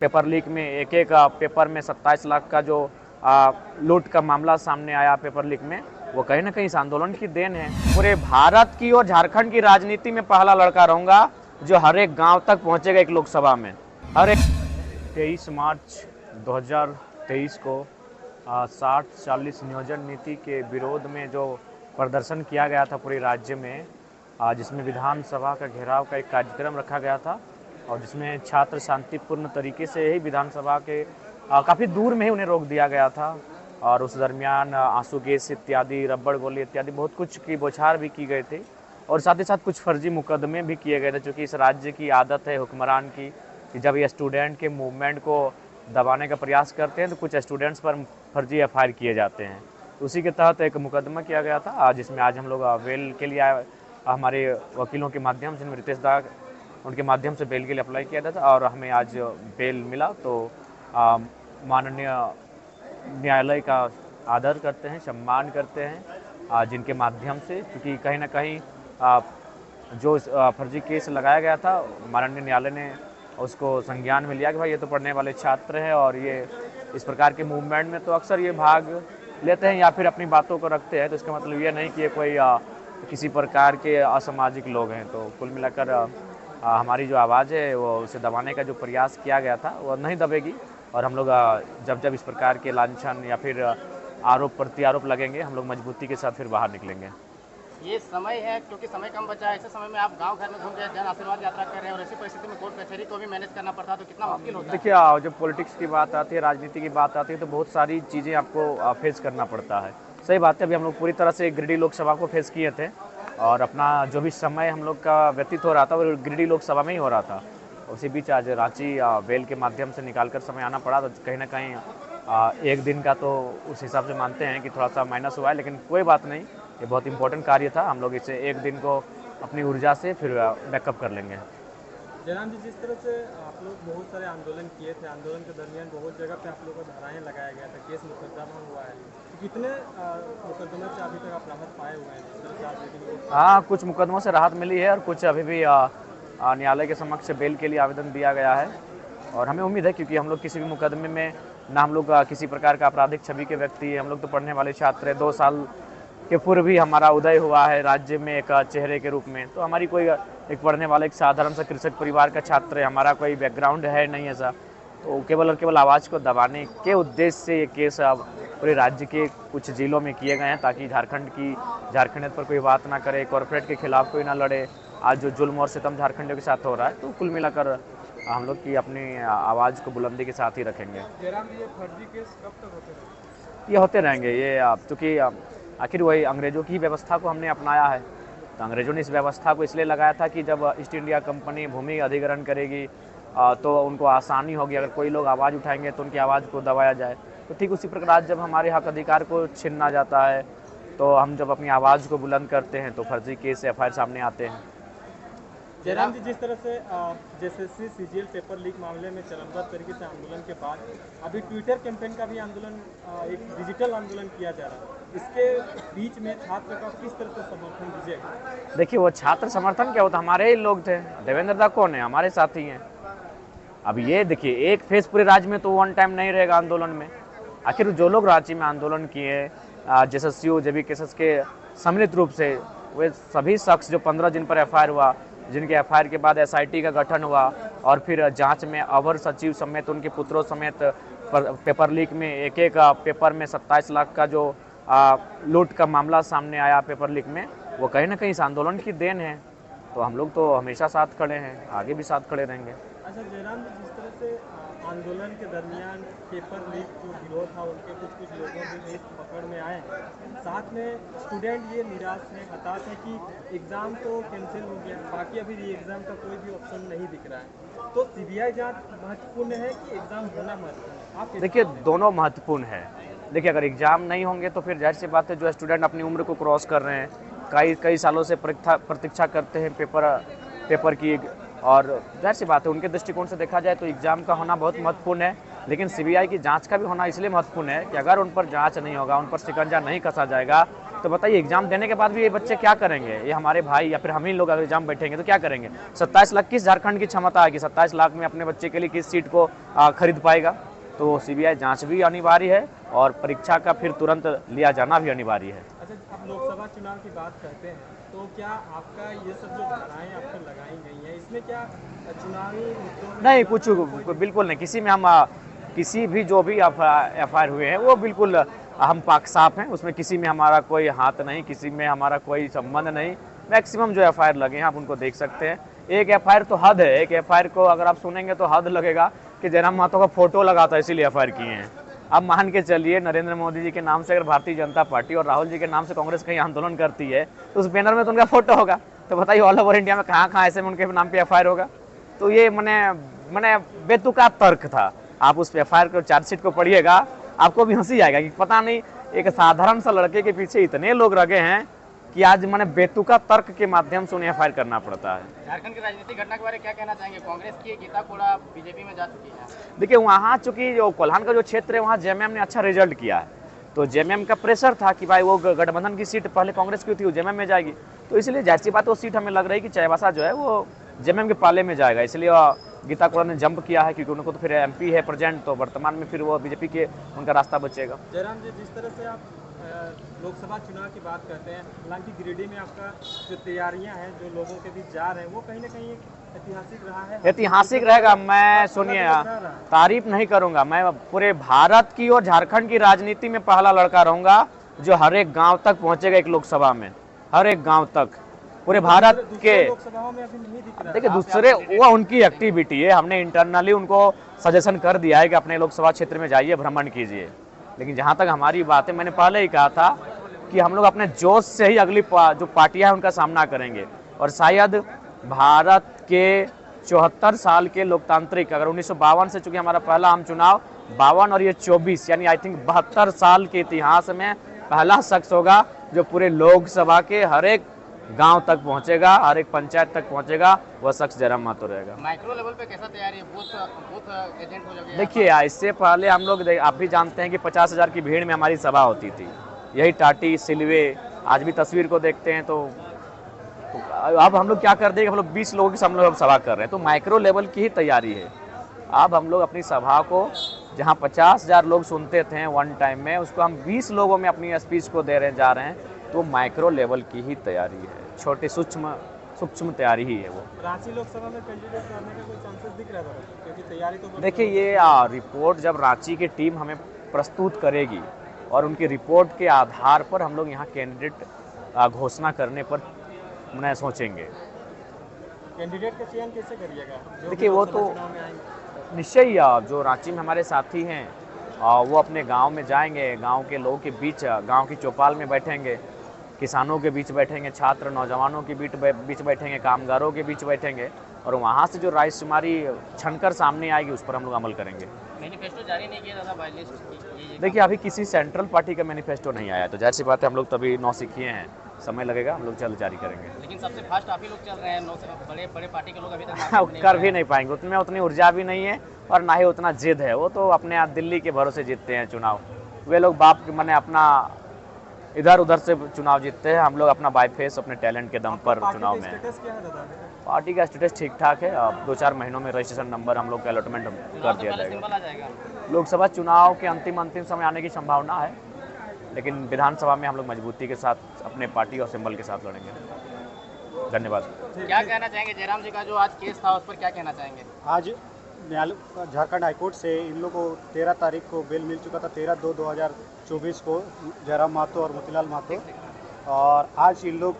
Paper leak में एक एक पेपर में 27 लाख का जो लूट का मामला सामने आया पेपर लीक में, वो कहीं ना कहीं इस आंदोलन की देन है। पूरे भारत की और झारखंड की राजनीति में पहला लड़का रहूंगा जो हर एक गांव तक पहुंचेगा एक लोकसभा में। हर एक 23 मार्च 2023 को 60-40 नियोजन नीति के विरोध में जो प्रदर्शन किया गया था पूरे राज्य में, जिसमें विधानसभा का घेराव का एक कार्यक्रम रखा गया था और जिसमें छात्र शांतिपूर्ण तरीके से ही विधानसभा के काफ़ी दूर में ही उन्हें रोक दिया गया था। और उस दरमियान आंसू गैस इत्यादि, रबड़ गोली इत्यादि बहुत कुछ की बौछार भी की गई थी और साथ ही साथ कुछ फर्जी मुकदमे भी किए गए थे, क्योंकि इस राज्य की आदत है हुक्मरान की कि जब ये स्टूडेंट के मूवमेंट को दबाने का प्रयास करते हैं तो कुछ स्टूडेंट्स पर फर्जी एफआईआर किए जाते हैं। उसी के तहत एक मुकदमा किया गया था, जिसमें आज हम लोग बेल के लिए हमारे वकीलों के माध्यम से, रितेश दा उनके माध्यम से बेल के लिए अप्लाई किया था और हमें आज बेल मिला। तो माननीय न्यायालय का आदर करते हैं, सम्मान करते हैं, जिनके माध्यम से, क्योंकि कहीं ना कहीं जो फर्जी केस लगाया गया था, माननीय न्यायालय ने उसको संज्ञान में लिया कि भाई ये तो पढ़ने वाले छात्र हैं और ये इस प्रकार के मूवमेंट में तो अक्सर ये भाग लेते हैं या फिर अपनी बातों को रखते हैं, तो इसका मतलब ये नहीं कि ये कोई किसी प्रकार के असामाजिक लोग हैं। तो कुल मिलाकर हमारी जो आवाज़ है वो उसे दबाने का जो प्रयास किया गया था वो नहीं दबेगी और हम लोग जब जब इस प्रकार के लांछन या फिर आरोप प्रत्यारोप लगेंगे, हम लोग मजबूती के साथ फिर बाहर निकलेंगे। ये समय है, क्योंकि समय कम बचा है, ऐसे समय में आप गांव घर में घूम जन आशीर्वाद यात्रा कर रहे हैं और ऐसी परिस्थिति में कोर्ट कचहरी को भी मैनेज करना पड़ता है, तो कितना मुश्किल होता है? देखिए, जब पॉलिटिक्स की बात आती है, राजनीति की बात आती है, तो बहुत सारी चीज़ें आपको फेस करना पड़ता है। सही बात है, अभी हम लोग पूरी तरह से गिरिडीह लोकसभा को फेस किए थे और अपना जो भी समय हम लोग का व्यतीत हो रहा था वो गिरिडीह लोकसभा में ही हो रहा था। उसी बीच आज रांची बेल के माध्यम से निकालकर समय आना पड़ा, तो कहीं ना कहीं एक दिन का तो उस हिसाब से मानते हैं कि थोड़ा सा माइनस हुआ है, लेकिन कोई बात नहीं, ये बहुत इंपॉर्टेंट कार्य था। हम लोग इसे एक दिन को अपनी ऊर्जा से फिर बैकअप कर लेंगे। जयराम जी, जिस तरह से आप लोग बहुत सारे आंदोलन किए थे, आंदोलन के दरमियान बहुत जगह पे आप लोगों को धाराएं लगाया गया था, केस मुकदमा हुआ है, तो कितने मुकदमों से अभी तक आप राहत पाए हुए हैं? जिस तरह से आप हाँ, कुछ मुकदमों से राहत मिली है और कुछ अभी भी न्यायालय के समक्ष बेल के लिए आवेदन दिया गया है और हमें उम्मीद है, क्योंकि हम लोग किसी भी मुकदमे में ना हम लोग किसी प्रकार का आपराधिक छवि के व्यक्ति, हम लोग तो पढ़ने वाले छात्र हैं। 2 साल के पूर्व भी हमारा उदय हुआ है राज्य में एक चेहरे के रूप में, तो हमारी कोई एक पढ़ने वाले एक साधारण सा कृषक परिवार का छात्र है, हमारा कोई बैकग्राउंड है नहीं ऐसा। तो केवल और केवल आवाज़ को दबाने के उद्देश्य से ये केस अब पूरे राज्य के कुछ जिलों में किए गए हैं, ताकि झारखंडियत पर कोई बात ना करे, कॉर्पोरेट के खिलाफ कोई ना लड़े। आज जो जुल्म और सितम झारखंडियों के साथ हो रहा है, तो कुल मिलाकर हम लोग की अपनी आवाज़ को बुलंदी के साथ ही रखेंगे। जयराम जी, ये फर्जी केस कब तक होते रहेंगे? ये होते रहेंगे, ये क्योंकि आखिर वही अंग्रेज़ों की व्यवस्था को हमने अपनाया है। तो अंग्रेज़ों ने इस व्यवस्था को इसलिए लगाया था कि जब ईस्ट इंडिया कंपनी भूमि अधिग्रहण करेगी तो उनको आसानी होगी, अगर कोई लोग आवाज़ उठाएंगे तो उनकी आवाज़ को दबाया जाए। तो ठीक उसी प्रकार जब हमारे हक अधिकार को छीना जाता है, तो हम जब अपनी आवाज़ को बुलंद करते हैं तो फर्जी केस एफआईआर सामने आते हैं। जयराम जी, जिस तरह से जेएसएससी सीजीएल पेपर लीक मामले में चरणबद्ध तरीके से आंदोलन के बाद अभी ट्विटर कैंपेन का भी आंदोलन, एक डिजिटल आंदोलन किया जा रहा है, इसके बीच में छात्र का किस तरह से समर्थन दीजिएगा? देखिए, वो छात्र समर्थन क्या होता, हमारे ही लोग थे। देवेंद्र दा कौन है? हमारे साथी हैं। अब ये देखिए, एक फेस पूरे राज्य में तो वन टाइम नहीं रहेगा आंदोलन में। आखिर जो लोग रांची में आंदोलन किए, जेएसएसयू जेबी केसेस के सम्मिलित रूप से, वे सभी शख्स जो 15 जिन पर एफआईआर हुआ, जिनके एफआईआर के बाद एसआईटी का गठन हुआ और फिर जांच में अवर सचिव समेत उनके पुत्रों समेत पेपर लीक में एक एक पेपर में 27 लाख का जो लूट का मामला सामने आया पेपर लीक में, वो कहीं ना कहीं इस आंदोलन की देन है। तो हम लोग तो हमेशा साथ खड़े हैं, आगे भी साथ खड़े रहेंगे। अच्छा जयराम जी, जिस तरह से आंदोलन के दरमियान पेपर लीक जो गिरोह था उनके कुछ लोगों भी इस पकड़ में आए, साथ में स्टूडेंट ये निराश हैं, हताश हैं कि एग्ज़ाम तो कैंसिल हो गया, बाकी अभी री एग्ज़ाम का कोई भी ऑप्शन नहीं दिख रहा है, तो सीबीआई जांच महत्वपूर्ण है कि एग्ज़ाम होना महत्वपूर्ण है? आप देखिए, दोनों महत्वपूर्ण है। देखिए, अगर एग्ज़ाम नहीं होंगे तो फिर जाहिर सी बात है, जो स्टूडेंट अपनी उम्र को क्रॉस कर रहे हैं, कई सालों से प्रतीक्षा करते हैं पेपर की, और जाहिर सी बात है उनके दृष्टिकोण से देखा जाए तो एग्ज़ाम का होना बहुत महत्वपूर्ण है। लेकिन सीबीआई की जांच का भी होना इसलिए महत्वपूर्ण है कि अगर उन पर जांच नहीं होगा, उन पर शिकंजा नहीं कसा जाएगा, तो बताइए एग्जाम देने के बाद भी ये बच्चे क्या करेंगे, ये हमारे भाई या फिर हम ही लोग अगर एग्जाम बैठेंगे तो क्या करेंगे। 27 लाख किस झारखंड की क्षमता है कि 27 लाख में अपने बच्चे के लिए किस सीट को खरीद पाएगा। तो सीबीआई जांच भी अनिवार्य है और परीक्षा का फिर तुरंत लिया जाना भी अनिवार्य है। अच्छा, अब लोकसभा चुनाव की बात करते हैं तो क्या आपका ये सब जो धाराएं आप पर लगाई गई हैं इसमें क्या चुनावी मुद्दों में नहीं, कुछ बिल्कुल नहीं, किसी में हम किसी भी जो भी एफआईआर हुए हैं वो बिल्कुल हम पाक साफ हैं, उसमें किसी में हमारा कोई हाथ नहीं, किसी में हमारा कोई संबंध नहीं। मैक्सिमम जो एफआईआर लगे हैं आप उनको देख सकते हैं। एक एफआईआर तो हद है, एक एफआईआर को अगर आप सुनेंगे तो हद लगेगा कि जयराम महतो का फोटो लगा था इसीलिए एफआईआर किए हैं। अब मान के चलिए नरेंद्र मोदी जी के नाम से अगर भारतीय जनता पार्टी और राहुल जी के नाम से कांग्रेस कहीं आंदोलन करती है तो उस बैनर में तो उनका फोटो होगा। तो बताइए ऑल ओवर इंडिया में कहाँ कहाँ ऐसे में उनके नाम पे एफआईआर होगा। तो ये मैंने बेतुका तर्क था। आप उस एफआईआर को चार्जशीट को पढ़िएगा, आपको भी हंसी आएगा कि पता नहीं एक साधारण सा लड़के के पीछे इतने लोग लगे हैं कि आज मैंने बेतुका तर्क के माध्यम से उन्हें एफआईआर करना पड़ता है। झारखंड की राजनीतिक घटना के बारे में क्या कहना चाहेंगे। कांग्रेस की गीता कोड़ा बीजेपी में जा चुकी है। देखिए वहाँ चूंकि जो कोल्हान का जो क्षेत्र है वहाँ जेएमएम ने अच्छा रिजल्ट किया है, तो जेएमएम का प्रेशर था कि भाई वो गठबंधन की सीट पहले कांग्रेस की थी वो जेएमएम में जाएगी, तो इसलिए जाहिर सी बात वो सीट हमें लग रही है कि चाईबासा जो है वो जेएमएम के पाले में जाएगा। इसलिए गीता कोड़ा ने जंप किया है क्योंकि उनको तो फिर एमपी है प्रेजेंट, तो वर्तमान में फिर वो बीजेपी के उनका रास्ता बचेगा। जयराम जी, जिस तरह से आप लोकसभा चुनाव की बात करते हैं, हालांकि गिरिडीह में आपका जो तैयारियां हैं जो लोगों के बीच जा रहे हैं वो कहीं ना कहीं एक ऐतिहासिक रहा है। ऐतिहासिक रहेगा। मैं सुनिए तारीफ नहीं करूंगा, मैं पूरे भारत की और झारखंड की राजनीति में पहला लड़का रहूंगा जो हर एक गांव तक पहुंचेगा एक लोकसभा में, हर एक गांव तक पूरे भारत के। लोकसभाओं में अभी नहीं दिख रहा। देखिए दूसरे वो उनकी एक्टिविटी है, हमने इंटरनली उनको सजेशन कर दिया है कि अपने लोकसभा क्षेत्र में जाइए भ्रमण कीजिए, लेकिन जहाँ तक हमारी बात है मैंने पहले ही कहा था कि हम लोग अपने जोश से ही अगली जो पार्टियां हैं उनका सामना करेंगे। और शायद भारत के 74 साल के लोकतांत्रिक, अगर 1952 से चूंकि हमारा पहला आम चुनाव 52 और ये 24 यानी आई थिंक 72 साल के इतिहास में पहला शख्स होगा जो पूरे लोकसभा के हर एक गांव तक पहुंचेगा, हर एक पंचायत तक पहुंचेगा, वह शख्स जयराम महतो रहेगा। माइक्रो लेवल पे कैसा तैयारी है, बूथ एजेंट हो जाएगा। देखिए इससे पहले हम लोग आप भी जानते हैं कि 50,000 की भीड़ में हमारी सभा होती थी, यही टाटी सिलवे। आज भी तस्वीर को देखते हैं तो अब हम लोग क्या कर देंगे, हम लोग 20 लोगों की हम लोग सभा कर रहे हैं, तो माइक्रो लेवल की ही तैयारी है। अब हम लोग अपनी सभा को जहां 50,000 लोग सुनते थे वन टाइम में, उसको हम 20 लोगों में अपनी स्पीच को दे रहे जा रहे हैं, तो माइक्रो लेवल की ही तैयारी है, छोटे सूक्ष्म तैयारी ही है वो। रांची लोकसभा में कैंडिडेट करने का कोई चांसेस दिख रहा था, क्योंकि तैयारी तो देखिए ये रिपोर्ट जब रांची की टीम हमें प्रस्तुत करेगी और उनकी रिपोर्ट के आधार पर हम लोग यहाँ कैंडिडेट घोषणा करने पर मैं सोचेंगे। कैंडिडेट का चयन कैसे करिएगा? देखिए वो तो निश्चय ही जो रांची में हमारे साथी हैं वो अपने गांव में जाएंगे, गांव के लोगों के बीच, गांव की चौपाल में बैठेंगे, किसानों के बीच बैठेंगे, छात्र नौजवानों के बीच बैठेंगे, कामगारों के बीच बैठेंगे, और वहाँ से जो रायशुमारी छनकर सामने आएगी उस पर हम लोग अमल करेंगे। मैनिफेस्टो जारी नहीं किया था बाय लिस्ट। देखिए अभी किसी सेंट्रल पार्टी का मैनिफेस्टो नहीं आया, तो जाहिर सी बात है हम लोग तभी नौसिखिए हैं, समय लगेगा, हम लोग जल्द जारी करेंगे। लेकिन सबसे फास्ट आप ही लोग चल रहे हैं, बड़े पार्टी के लोग अभी तक कर भी नहीं पाएंगे, उतने उतनी ऊर्जा भी नहीं है और ना ही उतना जिद है। वो तो अपने यहाँ दिल्ली के भरोसे जीतते हैं चुनाव, वे लोग बाप के मने अपना इधर उधर से चुनाव जीतते हैं, हम लोग अपना बाय फेस अपने टैलेंट के दम पर चुनाव में। पार्टी का स्टेटस ठीक ठाक है, अब 2-4 महीनों में रजिस्ट्रेशन नंबर हम लोग का अलॉटमेंट कर दिया जाएगा। लोकसभा चुनाव के अंतिम समय आने की संभावना है, लेकिन विधानसभा में हम लोग मजबूती के साथ अपने पार्टी और सिंबल के साथ लड़ेंगे। धन्यवाद। क्या कहना चाहेंगे जयराम जी का जो आज केस था उस पर क्या कहना चाहेंगे? आज न्यायालय झारखंड हाईकोर्ट से इन लोगों को 13 तारीख को बेल मिल चुका था, 13/2/2024 को जयराम महतो और मोतीलाल महतो, और आज इन लोग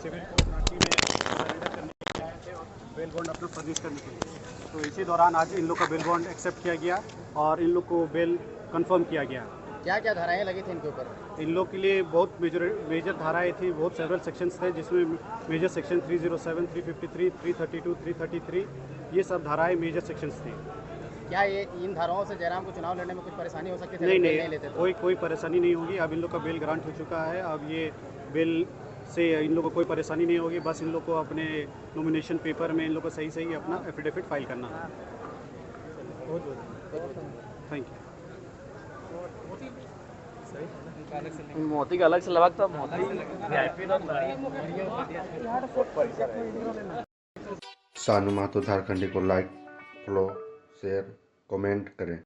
सिविल कोर्ट रांची में सरेंडर करने के लिए आए थे और बेल बॉन्ड अपना फर्निश करने के लिए। तो इसी दौरान आज इन लोग का बेल बॉन्ड एक्सेप्ट किया गया और इन लोग को बेल कंफर्म किया गया। क्या क्या धाराएं लगी थी इनके ऊपर? इन लोग के लिए बहुत मेजर धाराएं थी, बहुत सेवरल सेक्शंस थे, जिसमें मेजर सेक्शन 307, 353, 332, 333, ये सब धाराएं मेजर सेक्शंस थी। क्या ये इन धाराओं से जयराम को चुनाव लड़ने में कुछ परेशानी हो सकती थी? नहीं लेते तो? कोई परेशानी नहीं होगी। अब इन लोग का बेल ग्रांट हो चुका है, अब ये बेल से इन लोग को कोई परेशानी नहीं होगी। बस इन लोग को अपने नॉमिनेशन पेपर में इन लोग को सही अपना एफिडेविट फाइल करना है। बहुत थैंक यू। मोती का अलग से लगा तो मोती VIP सानू महतो झारखंडी को लाइक, फॉलो, शेयर, कमेंट करें।